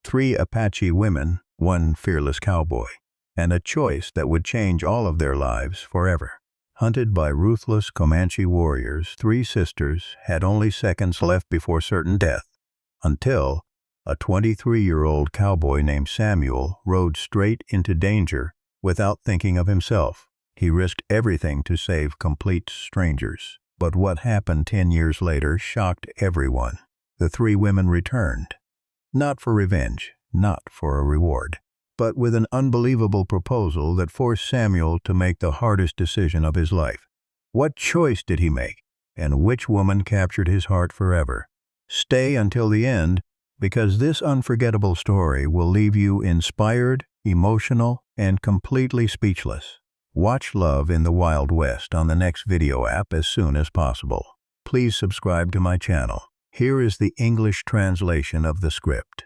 3 Apache women, 1 fearless cowboy, and a choice that would change all of their lives forever. Hunted by ruthless Comanche warriors, 3 sisters had only seconds left before certain death, until a 23-year-old cowboy named Samuel rode straight into danger without thinking of himself. He risked everything to save complete strangers. But what happened 10 years later shocked everyone. The 3 women returned, not for revenge, not for a reward, but with an unbelievable proposal that forced Samuel to make the hardest decision of his life. What choice did he make, and which woman captured his heart forever? Stay until the end, because this unforgettable story will leave you inspired, emotional, and completely speechless. Watch Love in the Wild West on the next video app as soon as possible. Please subscribe to my channel. Here is the English translation of the script.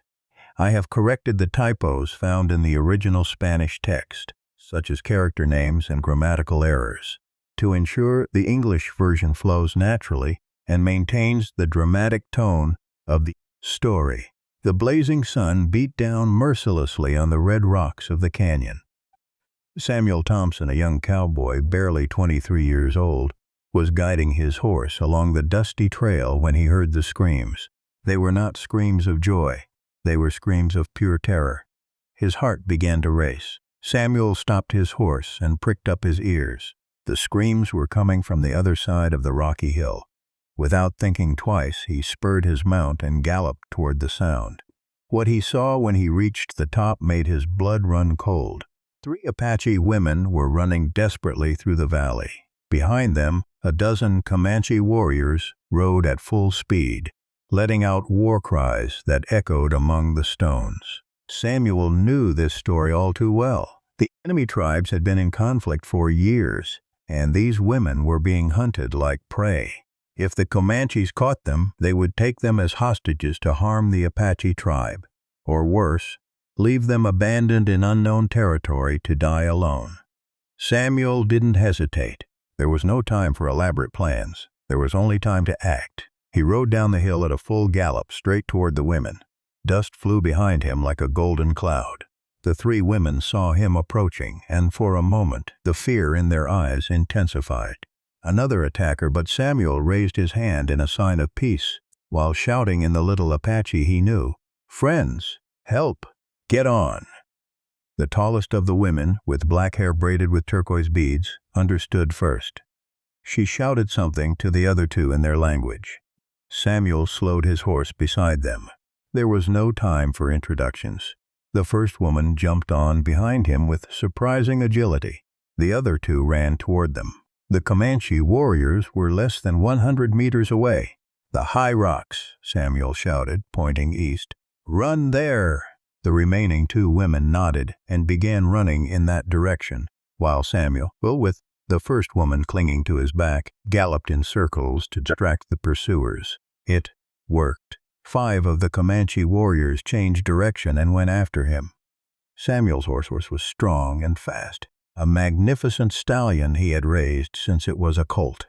I have corrected the typos found in the original Spanish text, such as character names and grammatical errors, to ensure the English version flows naturally and maintains the dramatic tone of the story. The blazing sun beat down mercilessly on the red rocks of the canyon. Samuel Thompson, a young cowboy, barely 23 years old, was guiding his horse along the dusty trail when he heard the screams. They were not screams of joy. They were screams of pure terror. His heart began to race. Samuel stopped his horse and pricked up his ears. The screams were coming from the other side of the rocky hill. Without thinking twice, he spurred his mount and galloped toward the sound. What he saw when he reached the top made his blood run cold. 3 Apache women were running desperately through the valley. Behind them, a dozen Comanche warriors rode at full speed, letting out war cries that echoed among the stones. Samuel knew this story all too well. The enemy tribes had been in conflict for years, and these women were being hunted like prey. If the Comanches caught them, they would take them as hostages to harm the Apache tribe, or worse, leave them abandoned in unknown territory to die alone. Samuel didn't hesitate. There was no time for elaborate plans. There was only time to act. He rode down the hill at a full gallop straight toward the women. Dust flew behind him like a golden cloud. The 3 women saw him approaching, and for a moment, the fear in their eyes intensified. Another attacker, but Samuel raised his hand in a sign of peace, while shouting in the little Apache he knew, "Friends, help! Get on!" The tallest of the women, with black hair braided with turquoise beads, understood first. She shouted something to the other 2 in their language. Samuel slowed his horse beside them. There was no time for introductions. The first woman jumped on behind him with surprising agility. The other 2 ran toward them. The Comanche warriors were less than 100 meters away. "The high rocks," Samuel shouted, pointing east. "Run there!" The remaining 2 women nodded and began running in that direction, while Samuel, with the first woman clinging to his back, galloped in circles to distract the pursuers. It worked. 5 of the Comanche warriors changed direction and went after him. Samuel's horse was strong and fast, a magnificent stallion he had raised since it was a colt.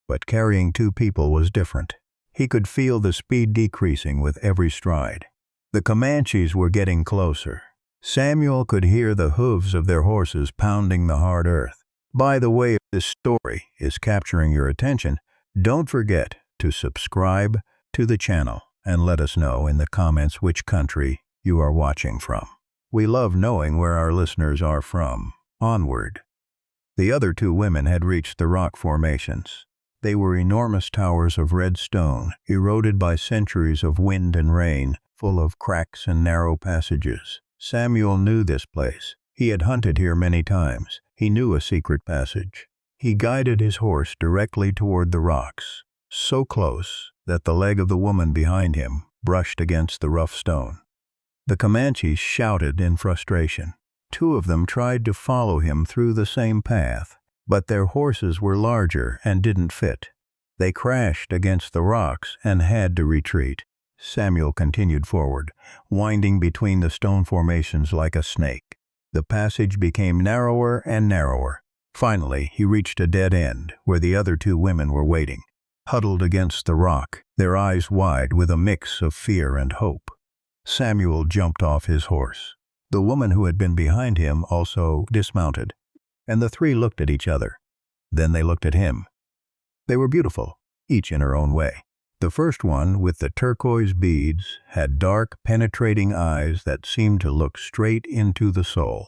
But carrying 2 people was different. He could feel the speed decreasing with every stride. The Comanches were getting closer. Samuel could hear the hooves of their horses pounding the hard earth. By the way, if this story is capturing your attention, don't forget to subscribe to the channel and let us know in the comments which country you are watching from. We love knowing where our listeners are from. Onward. The other 2 women had reached the rock formations. They were enormous towers of red stone, eroded by centuries of wind and rain, full of cracks and narrow passages. Samuel knew this place. He had hunted here many times. He knew a secret passage. He guided his horse directly toward the rocks, so close that the leg of the woman behind him brushed against the rough stone. The Comanches shouted in frustration. 2 of them tried to follow him through the same path, but their horses were larger and didn't fit. They crashed against the rocks and had to retreat. Samuel continued forward, winding between the stone formations like a snake. The passage became narrower and narrower. Finally, he reached a dead end where the other 2 women were waiting, huddled against the rock, their eyes wide with a mix of fear and hope. Samuel jumped off his horse. The woman who had been behind him also dismounted, and the three looked at each other. Then they looked at him. They were beautiful, each in her own way. The first one, with the turquoise beads, had dark, penetrating eyes that seemed to look straight into the soul.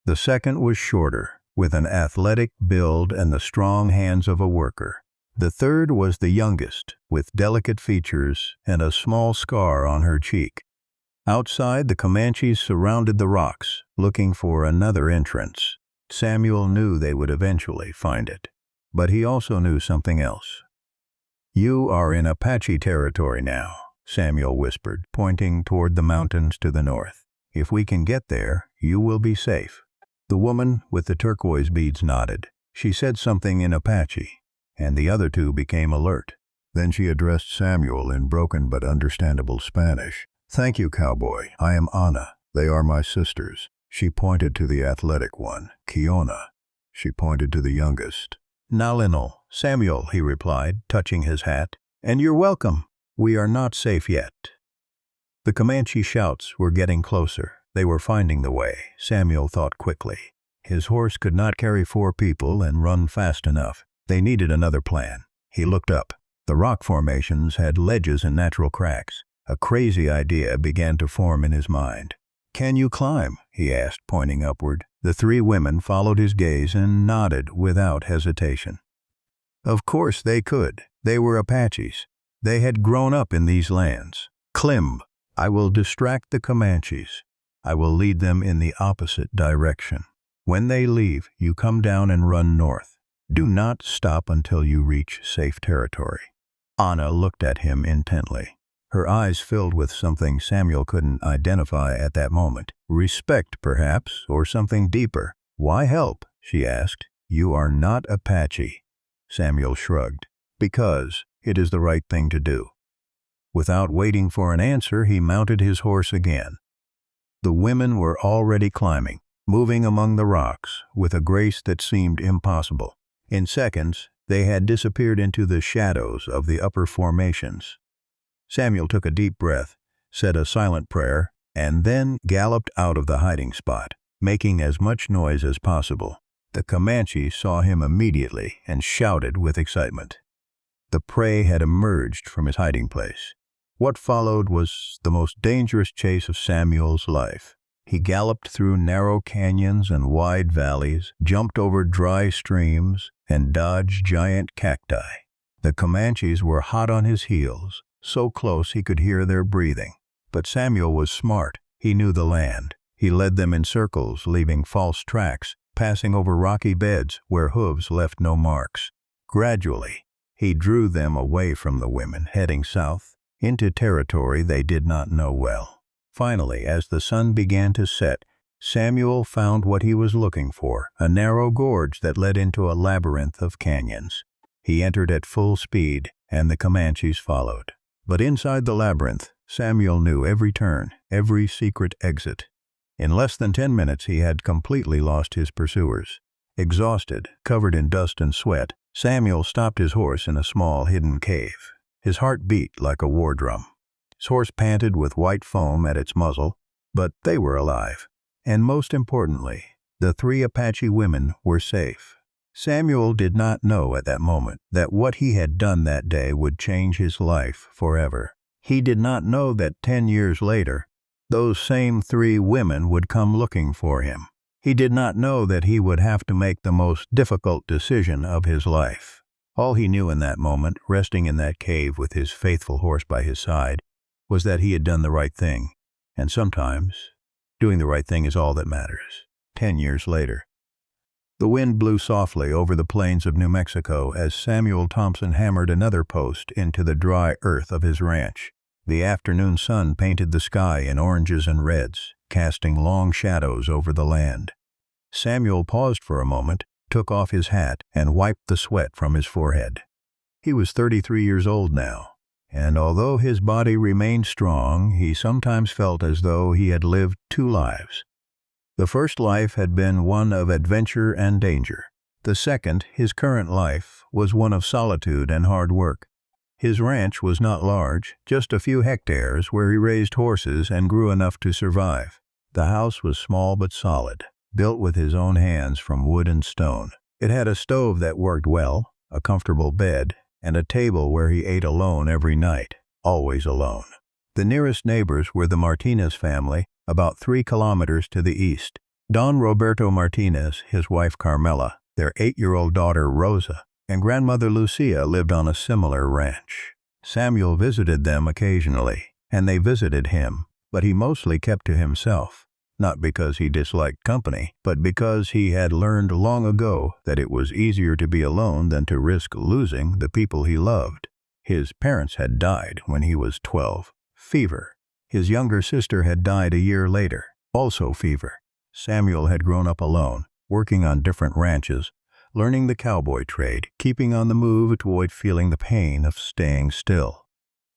The second was shorter, with an athletic build and the strong hands of a worker. The third was the youngest, with delicate features and a small scar on her cheek. Outside, the Comanches surrounded the rocks, looking for another entrance. Samuel knew they would eventually find it, but he also knew something else. "You are in Apache territory now," Samuel whispered, pointing toward the mountains to the north. "If we can get there, you will be safe." The woman with the turquoise beads nodded. She said something in Apache, and the other two became alert. Then she addressed Samuel in broken but understandable Spanish. "Thank you, Cowboy. I am Ana. They are my sisters." She pointed to the athletic one, Kiona. She pointed to the youngest. "Nalinal, Samuel," he replied, touching his hat. "And you're welcome. We are not safe yet." The Comanche shouts were getting closer. They were finding the way, Samuel thought quickly. His horse could not carry 4 people and run fast enough. They needed another plan. He looked up. The rock formations had ledges and natural cracks. A crazy idea began to form in his mind. "Can you climb?" he asked, pointing upward. The 3 women followed his gaze and nodded without hesitation. Of course they could. They were Apaches. They had grown up in these lands. "Climb. I will distract the Comanches. I will lead them in the opposite direction. When they leave, you come down and run north. Do not stop until you reach safe territory." Ana looked at him intently. Her eyes filled with something Samuel couldn't identify at that moment. Respect, perhaps, or something deeper. "Why help?" she asked. "You are not Apache." Samuel shrugged. "Because it is the right thing to do." Without waiting for an answer, he mounted his horse again. The women were already climbing, moving among the rocks with a grace that seemed impossible. In seconds, they had disappeared into the shadows of the upper formations. Samuel took a deep breath, said a silent prayer, and then galloped out of the hiding spot, making as much noise as possible. The Comanche saw him immediately and shouted with excitement. The prey had emerged from his hiding place. What followed was the most dangerous chase of Samuel's life. He galloped through narrow canyons and wide valleys, jumped over dry streams, and dodged giant cacti. The Comanches were hot on his heels, so close he could hear their breathing. But Samuel was smart. He knew the land. He led them in circles, leaving false tracks, passing over rocky beds where hooves left no marks. Gradually, he drew them away from the women, heading south, into territory they did not know well. Finally, as the sun began to set, Samuel found what he was looking for, a narrow gorge that led into a labyrinth of canyons. He entered at full speed, and the Comanches followed. But inside the labyrinth, Samuel knew every turn, every secret exit. In less than 10 minutes, he had completely lost his pursuers. Exhausted, covered in dust and sweat, Samuel stopped his horse in a small hidden cave. His heart beat like a war drum. His horse panted with white foam at its muzzle, but they were alive. And most importantly, the 3 Apache women were safe. Samuel did not know at that moment that what he had done that day would change his life forever. He did not know that 10 years later, those same 3 women would come looking for him. He did not know that he would have to make the most difficult decision of his life. All he knew in that moment, resting in that cave with his faithful horse by his side, was that he had done the right thing. And sometimes, doing the right thing is all that matters. 10 years later. The wind blew softly over the plains of New Mexico as Samuel Thompson hammered another post into the dry earth of his ranch. The afternoon sun painted the sky in oranges and reds, casting long shadows over the land. Samuel paused for a moment, took off his hat, and wiped the sweat from his forehead. He was 33 years old now, and although his body remained strong, he sometimes felt as though he had lived 2 lives. The first life had been one of adventure and danger. The second, his current life, was one of solitude and hard work. His ranch was not large, just a few hectares where he raised horses and grew enough to survive. The house was small but solid, built with his own hands from wood and stone. It had a stove that worked well, a comfortable bed, and a table where he ate alone every night, always alone. The nearest neighbors were the Martinez family, about 3 kilometers to the east. Don Roberto Martinez, his wife Carmela, their 8-year-old daughter Rosa, and grandmother Lucia lived on a similar ranch. Samuel visited them occasionally, and they visited him, but he mostly kept to himself, not because he disliked company, but because he had learned long ago that it was easier to be alone than to risk losing the people he loved. His parents had died when he was 12. Fever. His younger sister had died a year later, also fever. Samuel had grown up alone, working on different ranches, learning the cowboy trade, keeping on the move to avoid feeling the pain of staying still.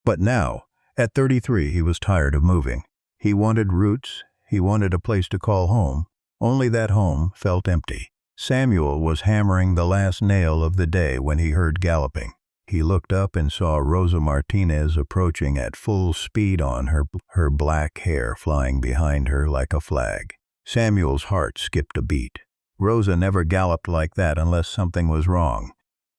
But now, at 33, he was tired of moving. He wanted roots, he wanted a place to call home, only that home felt empty. Samuel was hammering the last nail of the day when he heard galloping. He looked up and saw Rosa Martinez approaching at full speed on her black hair flying behind her like a flag. Samuel's heart skipped a beat. Rosa never galloped like that unless something was wrong.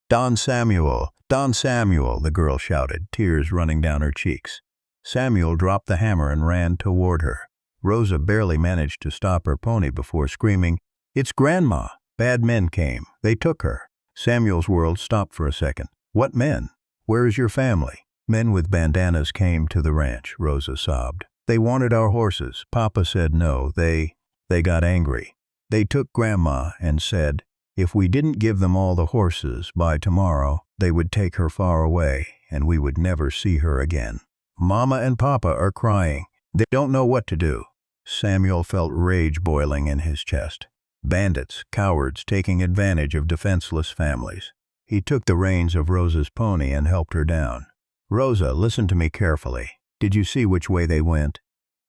"Don Samuel! Don Samuel!" the girl shouted, tears running down her cheeks. Samuel dropped the hammer and ran toward her. Rosa barely managed to stop her pony before screaming, "It's Grandma! Bad men came. They took her." Samuel's world stopped for a second. "What men? Where is your family?" "Men with bandanas came to the ranch," Rosa sobbed. "They wanted our horses. Papa said no. They got angry. They took Grandma and said if we didn't give them all the horses by tomorrow, they would take her far away and we would never see her again. Mama and Papa are crying. They don't know what to do." Samuel felt rage boiling in his chest. Bandits, cowards taking advantage of defenseless families. He took the reins of Rosa's pony and helped her down. "Rosa, listen to me carefully. Did you see which way they went?"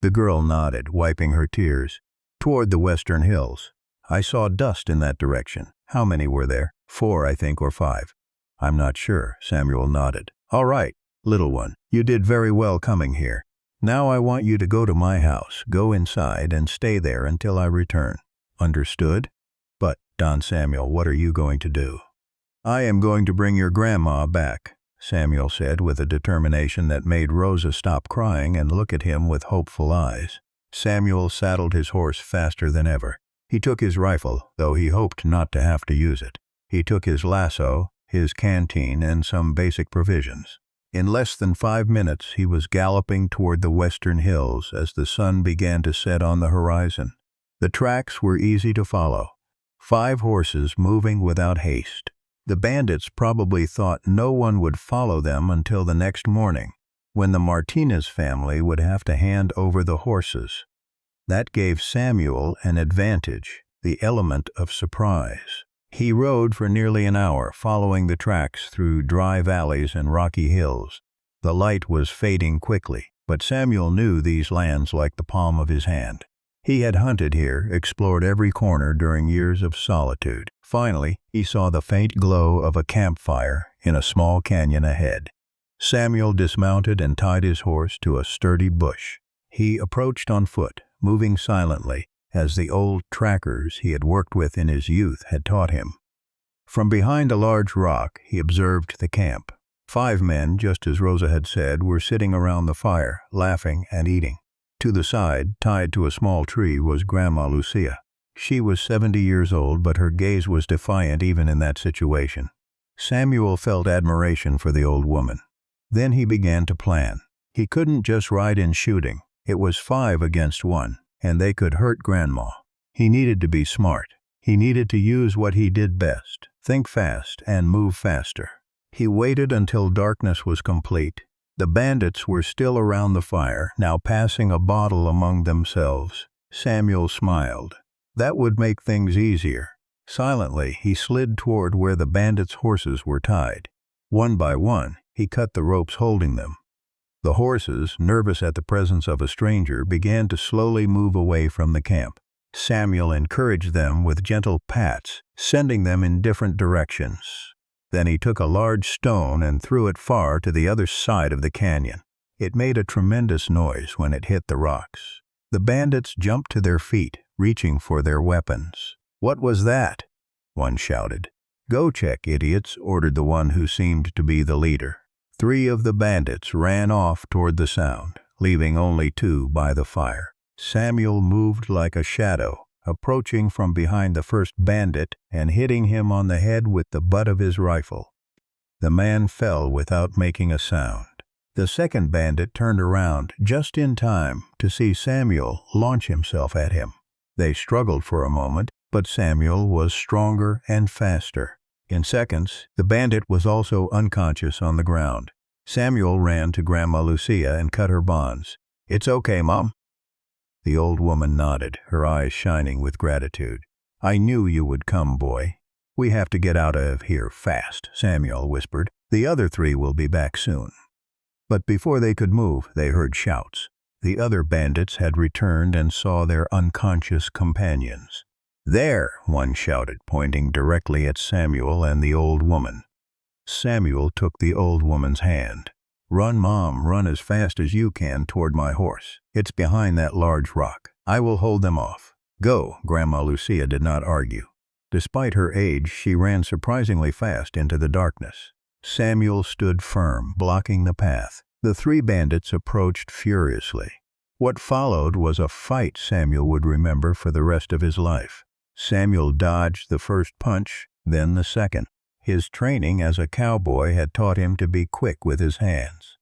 The girl nodded, wiping her tears. "Toward the western hills. I saw dust in that direction. How many were there? 4, I think, or 5. "I'm not sure," Samuel nodded. "All right, little one. You did very well coming here. Now I want you to go to my house, go inside, and stay there until I return. Understood?" "But, Don Samuel, what are you going to do?" "I am going to bring your grandma back," Samuel said with a determination that made Rosa stop crying and look at him with hopeful eyes. Samuel saddled his horse faster than ever. He took his rifle, though he hoped not to have to use it. He took his lasso, his canteen, and some basic provisions. In less than 5 minutes, he was galloping toward the western hills as the sun began to set on the horizon. The tracks were easy to follow. 5 horses moving without haste. The bandits probably thought no one would follow them until the next morning, when the Martinez family would have to hand over the horses. That gave Samuel an advantage, the element of surprise. He rode for nearly an hour, following the tracks through dry valleys and rocky hills. The light was fading quickly, but Samuel knew these lands like the palm of his hand. He had hunted here, explored every corner during years of solitude. Finally, he saw the faint glow of a campfire in a small canyon ahead. Samuel dismounted and tied his horse to a sturdy bush. He approached on foot, moving silently, as the old trackers he had worked with in his youth had taught him. From behind a large rock, he observed the camp. 5 men, just as Rosa had said, were sitting around the fire, laughing and eating. To the side, tied to a small tree, was Grandma Lucia. She was 70 years old, but her gaze was defiant even in that situation. Samuel felt admiration for the old woman. Then he began to plan. He couldn't just ride in shooting. It was 5 against 1, and they could hurt Grandma. He needed to be smart. He needed to use what he did best, think fast and move faster. He waited until darkness was complete. The bandits were still around the fire, now passing a bottle among themselves. Samuel smiled. That would make things easier. Silently, he slid toward where the bandits' horses were tied. One by one, he cut the ropes holding them. The horses, nervous at the presence of a stranger, began to slowly move away from the camp. Samuel encouraged them with gentle pats, sending them in different directions. Then he took a large stone and threw it far to the other side of the canyon. It made a tremendous noise when it hit the rocks. The bandits jumped to their feet, reaching for their weapons. "What was that?" one shouted. "Go check, idiots," ordered the one who seemed to be the leader. 3 of the bandits ran off toward the sound, leaving only 2 by the fire. Samuel moved like a shadow, approaching from behind the first bandit and hitting him on the head with the butt of his rifle. The man fell without making a sound. The second bandit turned around just in time to see Samuel launch himself at him. They struggled for a moment, but Samuel was stronger and faster. In seconds, the bandit was also unconscious on the ground. Samuel ran to Grandma Lucia and cut her bonds. "It's okay, Mom." The old woman nodded, her eyes shining with gratitude. "I knew you would come, boy." "We have to get out of here fast," Samuel whispered. "The other 3 will be back soon." But before they could move, they heard shouts. The other bandits had returned and saw their unconscious companions. "There!" one shouted, pointing directly at Samuel and the old woman. Samuel took the old woman's hand. "Run, Mom, run as fast as you can toward my horse. It's behind that large rock. I will hold them off." "Go," Grandma Lucia did not argue. Despite her age, she ran surprisingly fast into the darkness. Samuel stood firm, blocking the path. The 3 bandits approached furiously. What followed was a fight Samuel would remember for the rest of his life. Samuel dodged the first punch, then the second. His training as a cowboy had taught him to be quick with his hands.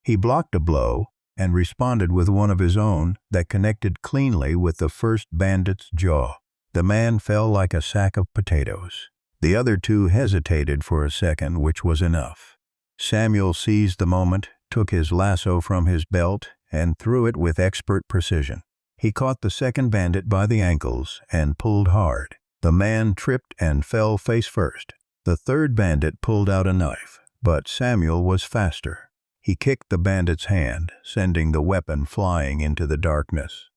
He blocked a blow and responded with one of his own that connected cleanly with the first bandit's jaw. The man fell like a sack of potatoes. The other 2 hesitated for a second, which was enough. Samuel seized the moment, took his lasso from his belt, and threw it with expert precision. He caught the second bandit by the ankles and pulled hard. The man tripped and fell face first. The third bandit pulled out a knife, but Samuel was faster. He kicked the bandit's hand, sending the weapon flying into the darkness.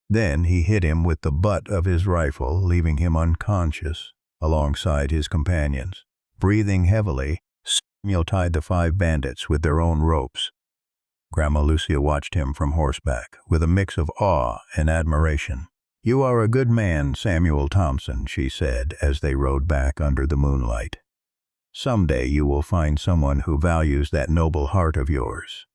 Then he hit him with the butt of his rifle, leaving him unconscious alongside his companions. Breathing heavily, Samuel tied the 5 bandits with their own ropes. Grandma Lucia watched him from horseback with a mix of awe and admiration. "You are a good man, Samuel Thompson," she said as they rode back under the moonlight. "Someday you will find someone who values that noble heart of yours."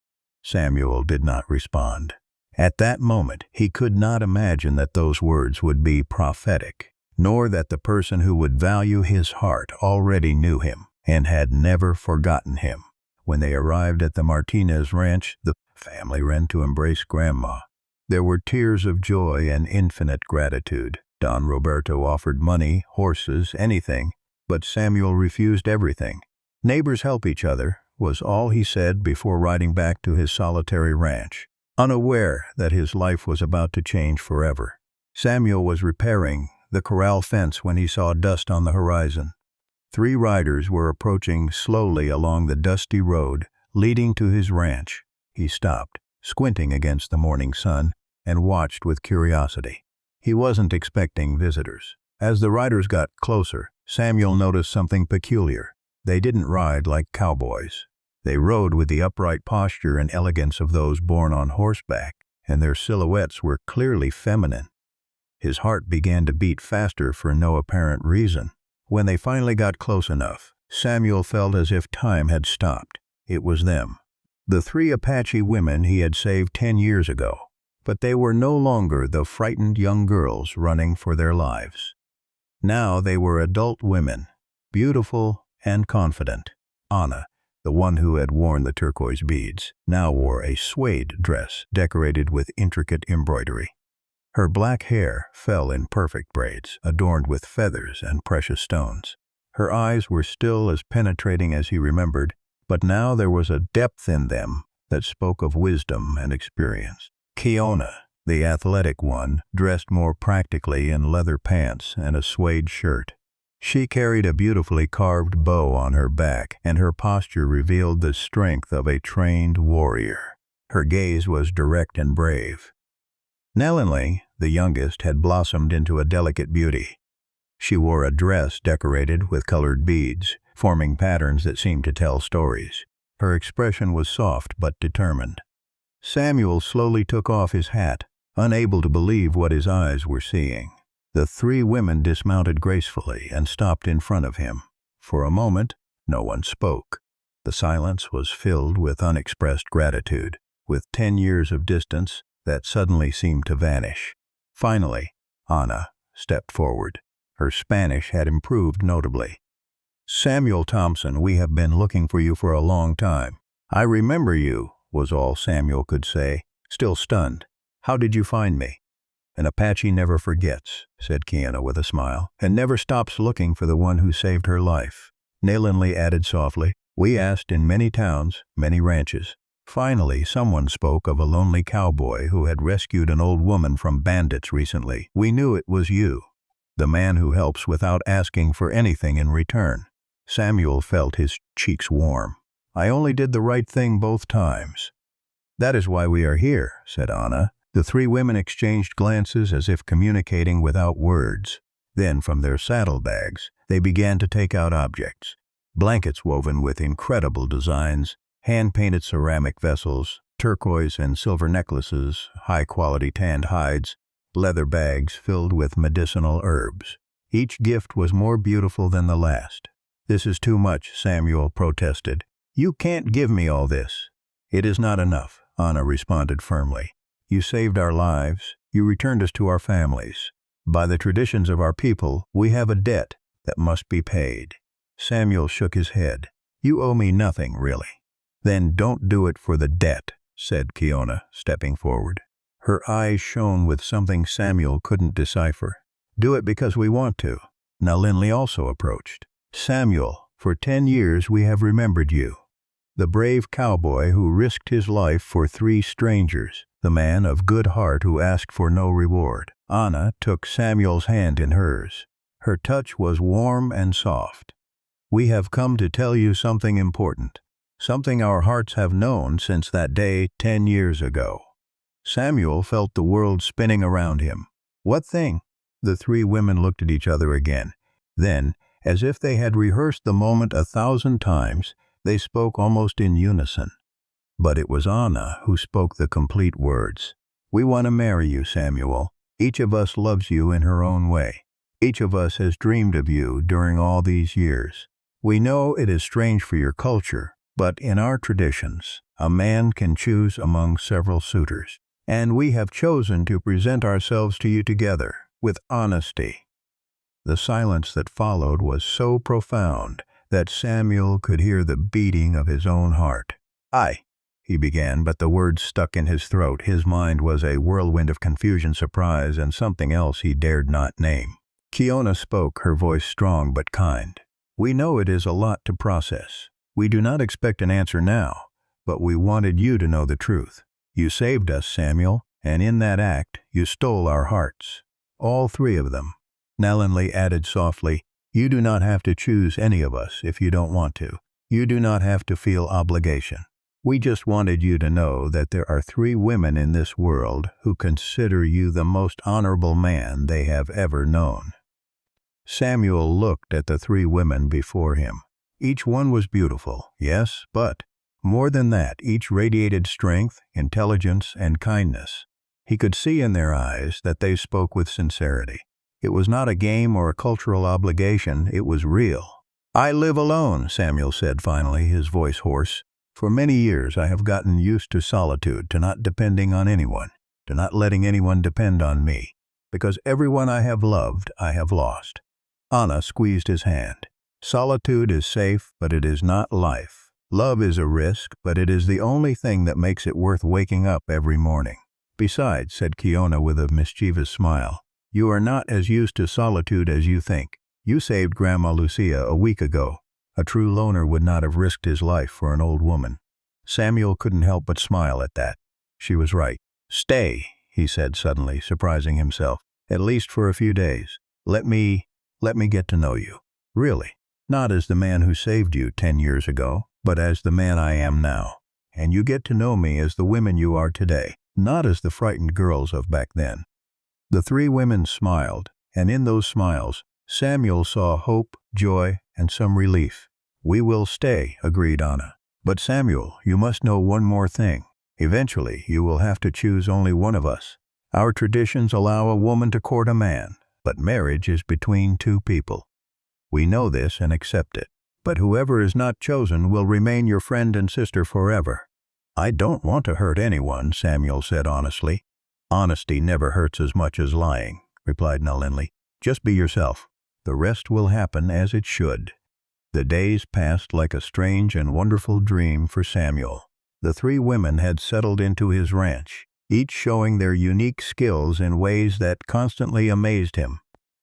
Samuel did not respond. At that moment, he could not imagine that those words would be prophetic, nor that the person who would value his heart already knew him and had never forgotten him. When they arrived at the Martinez ranch, the family ran to embrace Grandma. There were tears of joy and infinite gratitude. Don Roberto offered money, horses, anything, but Samuel refused everything. "Neighbors help each other," was all he said before riding back to his solitary ranch, unaware that his life was about to change forever. Samuel was repairing the corral fence when he saw dust on the horizon. 3 riders were approaching slowly along the dusty road leading to his ranch. He stopped, squinting against the morning sun, and watched with curiosity. He wasn't expecting visitors. As the riders got closer, Samuel noticed something peculiar. They didn't ride like cowboys. They rode with the upright posture and elegance of those born on horseback, and their silhouettes were clearly feminine. His heart began to beat faster for no apparent reason. When they finally got close enough, Samuel felt as if time had stopped. It was them. The 3 Apache women he had saved 10 years ago. But they were no longer the frightened young girls running for their lives. Now they were adult women, beautiful and confident. Anna, the one who had worn the turquoise beads, now wore a suede dress decorated with intricate embroidery. Her black hair fell in perfect braids, adorned with feathers and precious stones. Her eyes were still as penetrating as he remembered, but now there was a depth in them that spoke of wisdom and experience. Kiona, the athletic one, dressed more practically in leather pants and a suede shirt. She carried a beautifully carved bow on her back, and her posture revealed the strength of a trained warrior. Her gaze was direct and brave. Nellily, the youngest, had blossomed into a delicate beauty. She wore a dress decorated with colored beads, forming patterns that seemed to tell stories. Her expression was soft but determined. Samuel slowly took off his hat, unable to believe what his eyes were seeing. The three women dismounted gracefully and stopped in front of him. For a moment, no one spoke. The silence was filled with unexpressed gratitude, with 10 years of distance that suddenly seemed to vanish. Finally, Ana stepped forward. Her Spanish had improved notably. "Samuel Thompson, we have been looking for you for a long time." "I remember you," was all Samuel could say, still stunned. "How did you find me?" "An Apache never forgets," said Kiana with a smile, "and never stops looking for the one who saved her life." Nalinli added softly, "We asked in many towns, many ranches. Finally, someone spoke of a lonely cowboy who had rescued an old woman from bandits recently. We knew it was you, the man who helps without asking for anything in return." Samuel felt his cheeks warm. "I only did the right thing both times." "That is why we are here," said Ana. The three women exchanged glances as if communicating without words. Then, from their saddlebags, they began to take out objects. Blankets woven with incredible designs, hand-painted ceramic vessels, turquoise and silver necklaces, high-quality tanned hides, leather bags filled with medicinal herbs. Each gift was more beautiful than the last. "This is too much," Samuel protested. "You can't give me all this." "It is not enough," Ana responded firmly. "You saved our lives. You returned us to our families. By the traditions of our people, we have a debt that must be paid." Samuel shook his head. "You owe me nothing, really." "Then don't do it for the debt," said Kiona, stepping forward. Her eyes shone with something Samuel couldn't decipher. "Do it because we want to." Nalinli also approached. "Samuel, for 10 years we have remembered you. The brave cowboy who risked his life for 3 strangers, the man of good heart who asked for no reward." Ana took Samuel's hand in hers. Her touch was warm and soft. "We have come to tell you something important, something our hearts have known since that day 10 years ago." Samuel felt the world spinning around him. "What thing?" The three women looked at each other again. Then, as if they had rehearsed the moment 1,000 times, they spoke almost in unison. But it was Ana who spoke the complete words. "We want to marry you, Samuel. Each of us loves you in her own way. Each of us has dreamed of you during all these years. We know it is strange for your culture, but in our traditions, a man can choose among several suitors. And we have chosen to present ourselves to you together, with honesty." The silence that followed was so profound that Samuel could hear the beating of his own heart. He began, but the words stuck in his throat. His mind was a whirlwind of confusion, surprise, and something else he dared not name. Kiona spoke, her voice strong but kind. "We know it is a lot to process. We do not expect an answer now, but we wanted you to know the truth. You saved us, Samuel, and in that act, you stole our hearts. All 3 of them." Nalinli added softly, "You do not have to choose any of us if you don't want to. You do not have to feel obligation. We just wanted you to know that there are 3 women in this world who consider you the most honorable man they have ever known." Samuel looked at the 3 women before him. Each one was beautiful, yes, but more than that, each radiated strength, intelligence, and kindness. He could see in their eyes that they spoke with sincerity. It was not a game or a cultural obligation, it was real. "I live alone," Samuel said finally, his voice hoarse. "For many years I have gotten used to solitude, to not depending on anyone, to not letting anyone depend on me, because everyone I have loved I have lost." Ana squeezed his hand. "Solitude is safe, but it is not life. Love is a risk, but it is the only thing that makes it worth waking up every morning." "Besides," said Kiona with a mischievous smile, "you are not as used to solitude as you think. You saved Grandma Lucia a week ago. A true loner would not have risked his life for an old woman." Samuel couldn't help but smile at that. She was right. "Stay," he said suddenly, surprising himself, "at least for a few days. Let me get to know you. Really, not as the man who saved you 10 years ago, but as the man I am now. And you get to know me as the women you are today, not as the frightened girls of back then." The 3 women smiled, and in those smiles, Samuel saw hope, joy, and some relief. "We will stay," agreed Anna. "But Samuel, you must know one more thing. Eventually, you will have to choose only one of us. Our traditions allow a woman to court a man, but marriage is between two people. We know this and accept it. But whoever is not chosen will remain your friend and sister forever." "I don't want to hurt anyone," Samuel said honestly. "Honesty never hurts as much as lying," replied Nalinli. "Just be yourself. The rest will happen as it should." The days passed like a strange and wonderful dream for Samuel. The three women had settled into his ranch, each showing their unique skills in ways that constantly amazed him.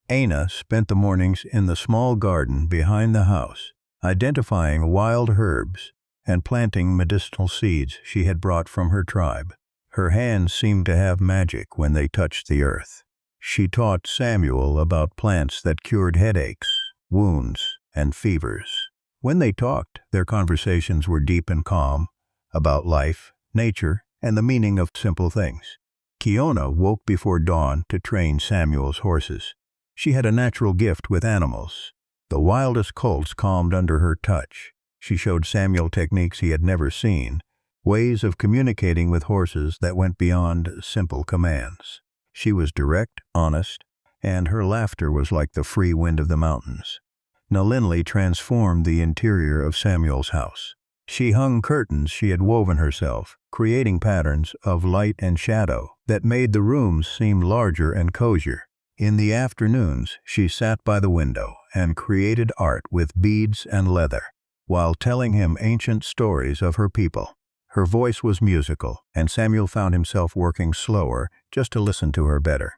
Anna spent the mornings in the small garden behind the house, identifying wild herbs and planting medicinal seeds she had brought from her tribe. Her hands seemed to have magic when they touched the earth. She taught Samuel about plants that cured headaches, wounds, and fevers. When they talked, their conversations were deep and calm, about life, nature, and the meaning of simple things. Kiona woke before dawn to train Samuel's horses. She had a natural gift with animals. The wildest colts calmed under her touch. She showed Samuel techniques he had never seen, ways of communicating with horses that went beyond simple commands. She was direct, honest, and her laughter was like the free wind of the mountains. Nalinli transformed the interior of Samuel's house. She hung curtains she had woven herself, creating patterns of light and shadow that made the rooms seem larger and cozier. In the afternoons, she sat by the window and created art with beads and leather, while telling him ancient stories of her people. Her voice was musical, and Samuel found himself working slower just to listen to her better.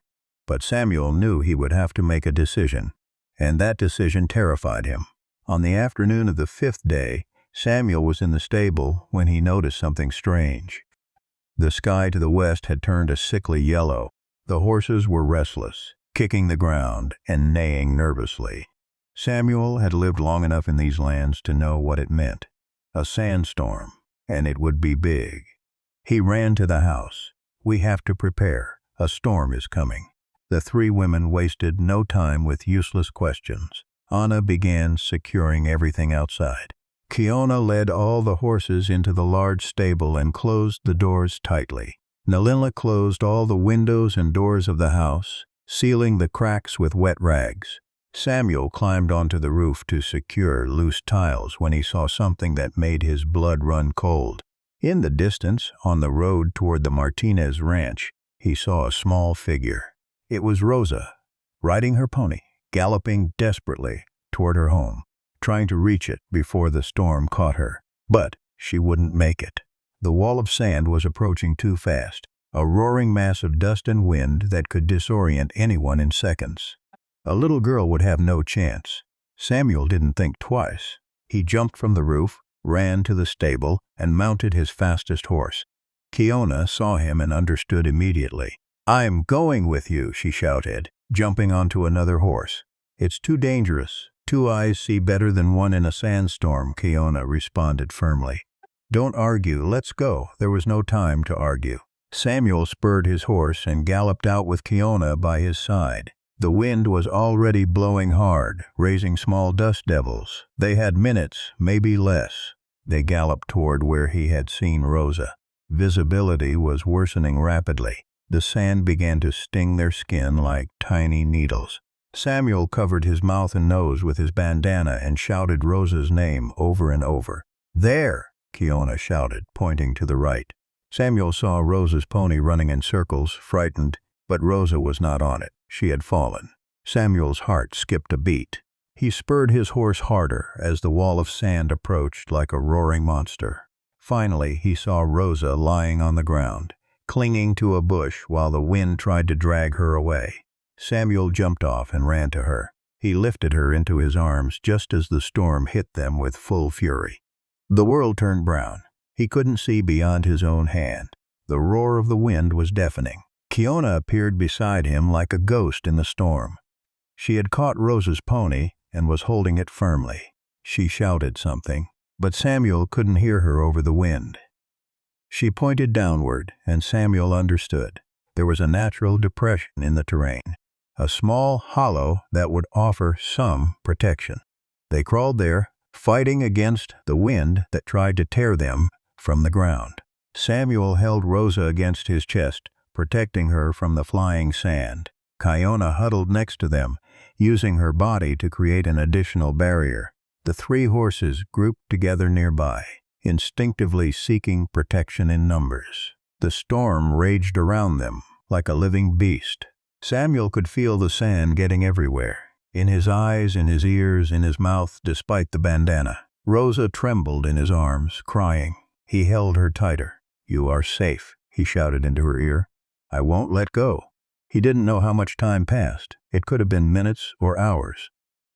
But Samuel knew he would have to make a decision, and that decision terrified him. On the afternoon of the 5th day, Samuel was in the stable when he noticed something strange. The sky to the west had turned a sickly yellow. The horses were restless, kicking the ground and neighing nervously. Samuel had lived long enough in these lands to know what it meant. A sandstorm, and it would be big. He ran to the house. "We have to prepare. A storm is coming." The three women wasted no time with useless questions. Anna began securing everything outside. Kiona led all the horses into the large stable and closed the doors tightly. Nalinla closed all the windows and doors of the house, sealing the cracks with wet rags. Samuel climbed onto the roof to secure loose tiles when he saw something that made his blood run cold. In the distance, on the road toward the Martinez ranch, he saw a small figure. It was Rosa, riding her pony, galloping desperately toward her home, trying to reach it before the storm caught her. But she wouldn't make it. The wall of sand was approaching too fast, a roaring mass of dust and wind that could disorient anyone in seconds. A little girl would have no chance. Samuel didn't think twice. He jumped from the roof, ran to the stable, and mounted his fastest horse. Kiona saw him and understood immediately. "I'm going with you," she shouted, jumping onto another horse. "It's too dangerous. Two eyes see better than one in a sandstorm," Kiona responded firmly. "Don't argue, let's go." There was no time to argue. Samuel spurred his horse and galloped out with Kiona by his side. The wind was already blowing hard, raising small dust devils. They had minutes, maybe less. They galloped toward where he had seen Rosa. Visibility was worsening rapidly. The sand began to sting their skin like tiny needles. Samuel covered his mouth and nose with his bandana and shouted Rosa's name over and over. "There!" Kiona shouted, pointing to the right. Samuel saw Rosa's pony running in circles, frightened, but Rosa was not on it. She had fallen. Samuel's heart skipped a beat. He spurred his horse harder as the wall of sand approached like a roaring monster. Finally, he saw Rosa lying on the ground, clinging to a bush while the wind tried to drag her away. Samuel jumped off and ran to her. He lifted her into his arms just as the storm hit them with full fury. The world turned brown. He couldn't see beyond his own hand. The roar of the wind was deafening. Kiona appeared beside him like a ghost in the storm. She had caught Rosa's pony and was holding it firmly. She shouted something, but Samuel couldn't hear her over the wind. She pointed downward, and Samuel understood. There was a natural depression in the terrain, a small hollow that would offer some protection. They crawled there, fighting against the wind that tried to tear them from the ground. Samuel held Rosa against his chest, protecting her from the flying sand. Kiona huddled next to them, using her body to create an additional barrier. The three horses grouped together nearby, instinctively seeking protection in numbers. The storm raged around them like a living beast. Samuel could feel the sand getting everywhere, in his eyes, in his ears, in his mouth, despite the bandana. Rosa trembled in his arms, crying. He held her tighter. "You are safe," he shouted into her ear. "I won't let go." He didn't know how much time passed. It could have been minutes or hours.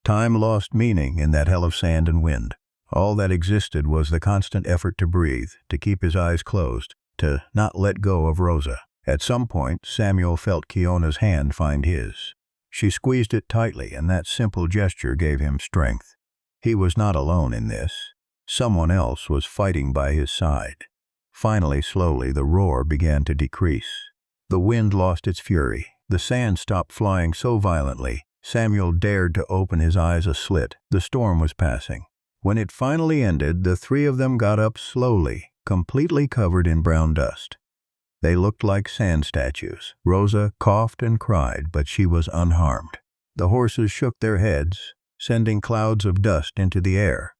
Time lost meaning in that hell of sand and wind. All that existed was the constant effort to breathe, to keep his eyes closed, to not let go of Rosa. At some point, Samuel felt Kiona's hand find his. She squeezed it tightly, and that simple gesture gave him strength. He was not alone in this. Someone else was fighting by his side. Finally, slowly, the roar began to decrease. The wind lost its fury. The sand stopped flying so violently, Samuel dared to open his eyes a slit. The storm was passing. When it finally ended, the three of them got up slowly, completely covered in brown dust. They looked like sand statues. Rosa coughed and cried, but she was unharmed. The horses shook their heads, sending clouds of dust into the air.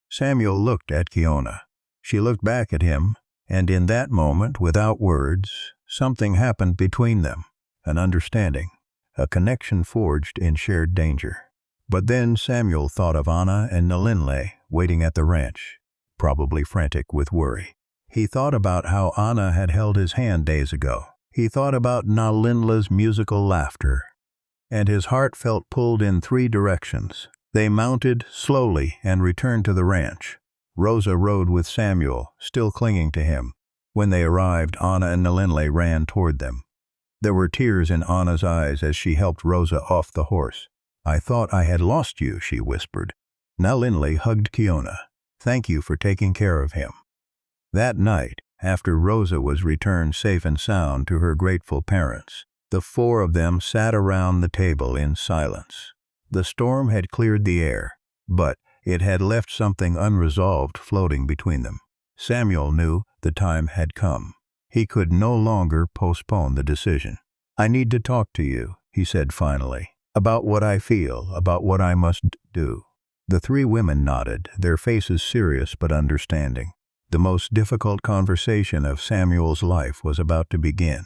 Samuel looked at Kiona. She looked back at him, and in that moment, without words, something happened between them. An understanding, a connection forged in shared danger. But then Samuel thought of Anna and Nalinle waiting at the ranch, probably frantic with worry. He thought about how Anna had held his hand days ago. He thought about Nalinla's musical laughter, and his heart felt pulled in three directions. They mounted slowly and returned to the ranch. Rosa rode with Samuel, still clinging to him. When they arrived, Anna and Nalinle ran toward them. There were tears in Anna's eyes as she helped Rosa off the horse. "I thought I had lost you," she whispered. Nalinle hugged Kiona. "Thank you for taking care of him." That night, after Rosa was returned safe and sound to her grateful parents, the four of them sat around the table in silence. The storm had cleared the air, but it had left something unresolved floating between them. Samuel knew the time had come. He could no longer postpone the decision. "I need to talk to you," he said finally, "about what I feel, about what I must do." The three women nodded, their faces serious but understanding. The most difficult conversation of Samuel's life was about to begin.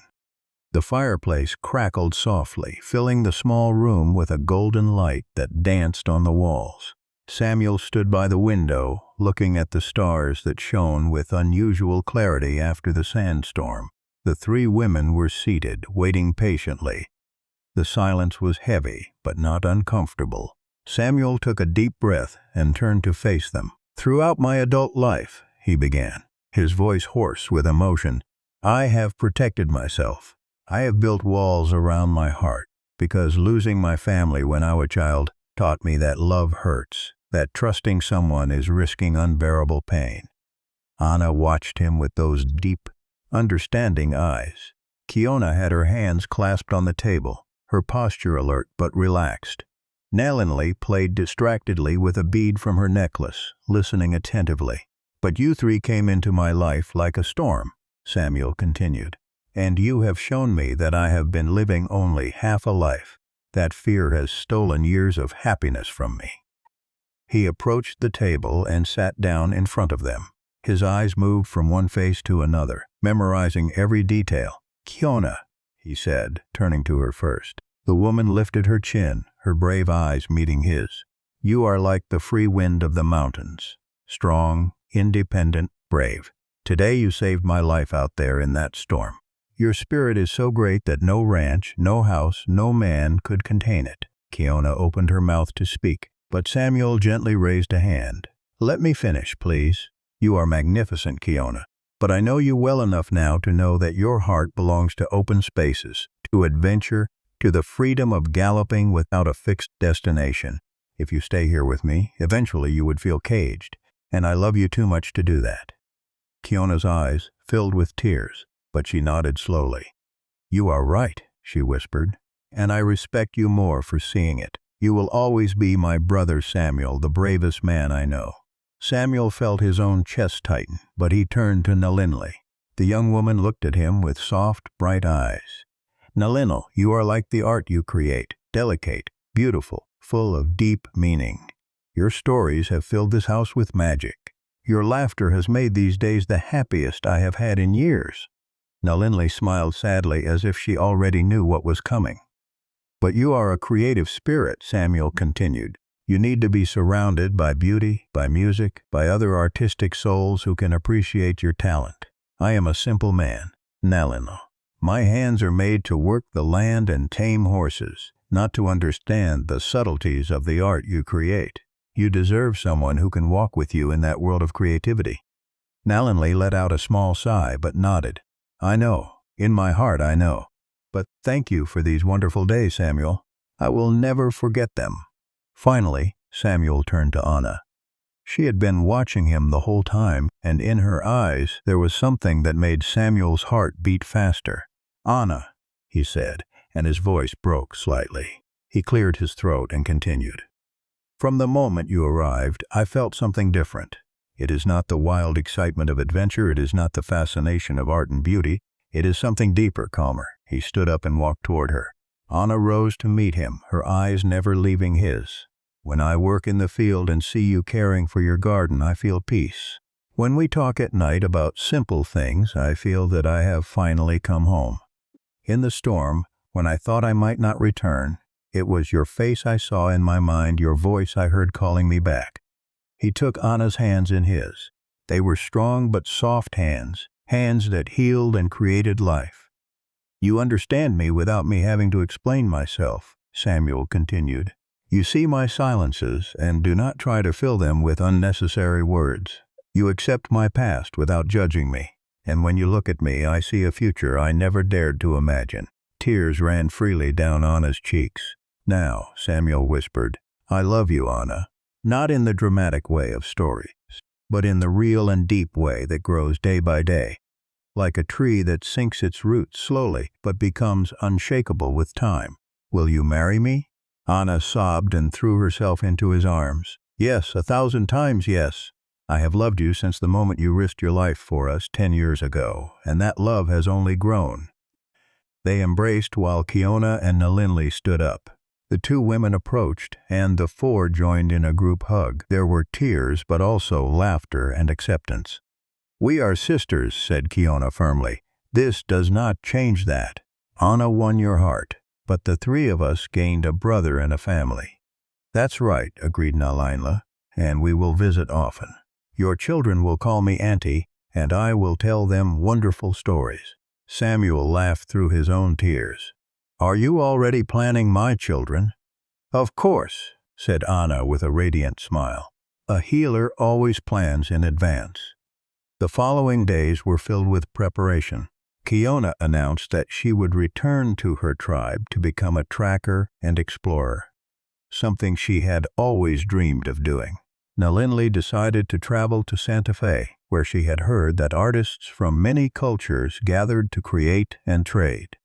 The fireplace crackled softly, filling the small room with a golden light that danced on the walls. Samuel stood by the window, looking at the stars that shone with unusual clarity after the sandstorm. The three women were seated, waiting patiently. The silence was heavy, but not uncomfortable. Samuel took a deep breath and turned to face them. "Throughout my adult life," he began, his voice hoarse with emotion, "I have protected myself. I have built walls around my heart, because losing my family when I was a child taught me that love hurts, that trusting someone is risking unbearable pain." Anna watched him with those deep, understanding eyes. Kiona had her hands clasped on the table, her posture alert but relaxed. Nalinle played distractedly with a bead from her necklace, listening attentively. "But you three came into my life like a storm," Samuel continued, "and you have shown me that I have been living only half a life. That fear has stolen years of happiness from me." He approached the table and sat down in front of them. His eyes moved from one face to another, memorizing every detail. "Kiona," he said, turning to her first. The woman lifted her chin, her brave eyes meeting his. "You are like the free wind of the mountains, strong, independent, brave. Today you saved my life out there in that storm. Your spirit is so great that no ranch, no house, no man could contain it." Kiona opened her mouth to speak, but Samuel gently raised a hand. "Let me finish, please. You are magnificent, Kiona, but I know you well enough now to know that your heart belongs to open spaces, to adventure, to the freedom of galloping without a fixed destination. If you stay here with me, eventually you would feel caged, and I love you too much to do that." Kiona's eyes filled with tears, but she nodded slowly. "You are right," she whispered, "and I respect you more for seeing it." You will always be my brother Samuel, the bravest man I know." Samuel felt his own chest tighten, but he turned to Nalinli. The young woman looked at him with soft, bright eyes. "Nalinli, you are like the art you create, delicate, beautiful, full of deep meaning. Your stories have filled this house with magic. Your laughter has made these days the happiest I have had in years." Nalinli smiled sadly as if she already knew what was coming. "But you are a creative spirit," Samuel continued. "You need to be surrounded by beauty, by music, by other artistic souls who can appreciate your talent. I am a simple man, Nalinli. My hands are made to work the land and tame horses, not to understand the subtleties of the art you create. You deserve someone who can walk with you in that world of creativity." Nalinli let out a small sigh but nodded. "I know. In my heart I know. But thank you for these wonderful days, Samuel. I will never forget them." Finally, Samuel turned to Anna. She had been watching him the whole time, and in her eyes there was something that made Samuel's heart beat faster. "Anna," he said, and his voice broke slightly. He cleared his throat and continued. "From the moment you arrived, I felt something different. It is not the wild excitement of adventure, it is not the fascination of art and beauty, it is something deeper, calmer." He stood up and walked toward her. Anna rose to meet him, her eyes never leaving his. "When I work in the field and see you caring for your garden, I feel peace. When we talk at night about simple things, I feel that I have finally come home. In the storm, when I thought I might not return, it was your face I saw in my mind, your voice I heard calling me back." He took Anna's hands in his. They were strong but soft hands, hands that healed and created life. "You understand me without me having to explain myself," Samuel continued. "You see my silences and do not try to fill them with unnecessary words. You accept my past without judging me, and when you look at me, I see a future I never dared to imagine." Tears ran freely down Anna's cheeks. "Now," Samuel whispered, "I love you, Anna. Not in the dramatic way of stories, but in the real and deep way that grows day by day, like a tree that sinks its roots slowly but becomes unshakable with time. Will you marry me?" Anna sobbed and threw herself into his arms. "Yes, 1,000 times yes. I have loved you since the moment you risked your life for us 10 years ago, and that love has only grown." They embraced while Kiona and Nalinli stood up. The two women approached, and the four joined in a group hug. There were tears, but also laughter and acceptance. "We are sisters," said Kiona firmly. "This does not change that. Anna won your heart, but the three of us gained a brother and a family." "That's right," agreed Nalinli, "and we will visit often. Your children will call me Auntie, and I will tell them wonderful stories." Samuel laughed through his own tears. "Are you already planning my children?" "Of course," said Anna with a radiant smile. "A healer always plans in advance." The following days were filled with preparation. Kiona announced that she would return to her tribe to become a tracker and explorer, something she had always dreamed of doing. Nalinli decided to travel to Santa Fe, where she had heard that artists from many cultures gathered to create and trade.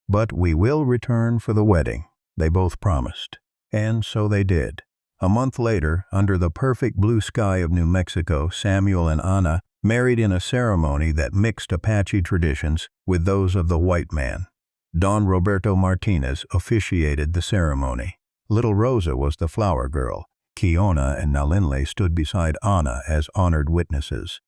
"But we will return for the wedding," they both promised. And so they did. A month later, under the perfect blue sky of New Mexico, Samuel and Anna married in a ceremony that mixed Apache traditions with those of the white man. Don Roberto Martinez officiated the ceremony. Little Rosa was the flower girl. Kiona and Nalinli stood beside Anna as honored witnesses.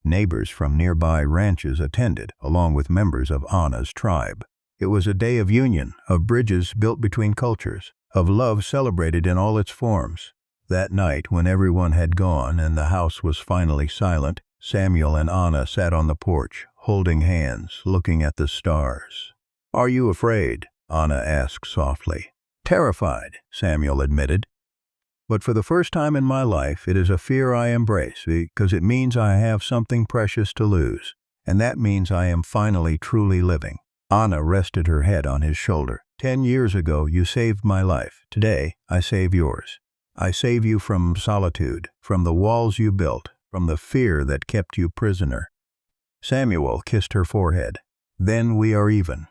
Neighbors from nearby ranches attended, along with members of Anna's tribe. It was a day of union, of bridges built between cultures, of love celebrated in all its forms. That night, when everyone had gone and the house was finally silent, Samuel and Anna sat on the porch, holding hands, looking at the stars. "Are you afraid?" Anna asked softly. "Terrified," Samuel admitted. "But for the first time in my life, it is a fear I embrace, because it means I have something precious to lose, and that means I am finally truly living." Anna rested her head on his shoulder. 10 years ago, you saved my life. Today, I save yours. I save you from solitude, from the walls you built, from the fear that kept you prisoner." Samuel kissed her forehead. "Then we are even."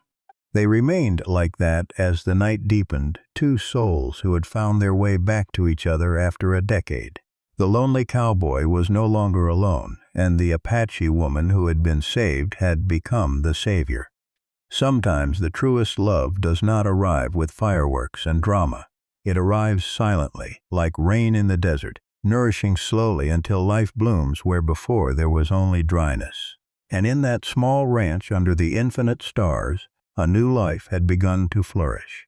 They remained like that as the night deepened, two souls who had found their way back to each other after a decade. The lonely cowboy was no longer alone, and the Apache woman who had been saved had become the savior. Sometimes the truest love does not arrive with fireworks and drama. It arrives silently, like rain in the desert, nourishing slowly until life blooms where before there was only dryness. And in that small ranch under the infinite stars, a new life had begun to flourish.